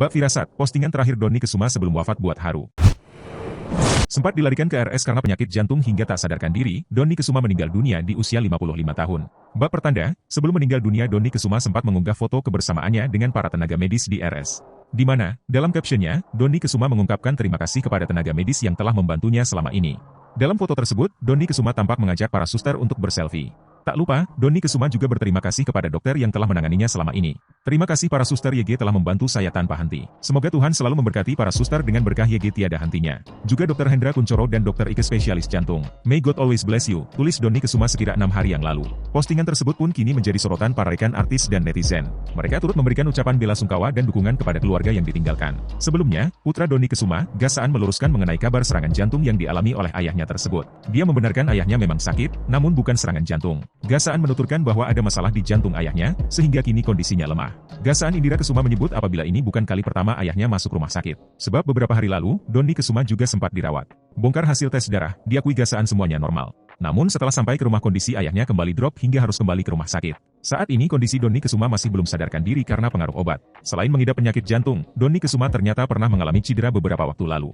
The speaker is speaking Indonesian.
Bak firasat, postingan terakhir Dony Kesuma sebelum wafat buat haru. Sempat dilarikan ke RS karena penyakit jantung hingga tak sadarkan diri, Dony Kesuma meninggal dunia di usia 55 tahun. Bak pertanda, sebelum meninggal dunia Dony Kesuma sempat mengunggah foto kebersamaannya dengan para tenaga medis di RS. Di mana, dalam captionnya, Dony Kesuma mengungkapkan terima kasih kepada tenaga medis yang telah membantunya selama ini. Dalam foto tersebut, Dony Kesuma tampak mengajak para suster untuk berselfie. Tak lupa, Dony Kesuma juga berterima kasih kepada dokter yang telah menanganinya selama ini. Terima kasih para suster YG telah membantu saya tanpa henti. Semoga Tuhan selalu memberkati para suster dengan berkah YG tiada hentinya. Juga Dr. Hendra Kuncoro dan Dr. Ike spesialis jantung. May God always bless you, tulis Dony Kesuma sekira 6 hari yang lalu. Postingan tersebut pun kini menjadi sorotan para rekan artis dan netizen. Mereka turut memberikan ucapan bela sungkawa dan dukungan kepada keluarga yang ditinggalkan. Sebelumnya, putra Dony Kesuma, Gasaan meluruskan mengenai kabar serangan jantung yang dialami oleh ayahnya tersebut. Dia membenarkan ayahnya memang sakit, namun bukan serangan jantung. Gasaan menuturkan bahwa ada masalah di jantung ayahnya, sehingga kini kondisinya lemah. Gasaan Indira Kesuma menyebut apabila ini bukan kali pertama ayahnya masuk rumah sakit. Sebab beberapa hari lalu, Dony Kesuma juga sempat dirawat. Bongkar hasil tes darah, diakui Gasaan semuanya normal. Namun setelah sampai ke rumah kondisi ayahnya kembali drop hingga harus kembali ke rumah sakit. Saat ini kondisi Dony Kesuma masih belum sadarkan diri karena pengaruh obat. Selain mengidap penyakit jantung, Dony Kesuma ternyata pernah mengalami cedera beberapa waktu lalu.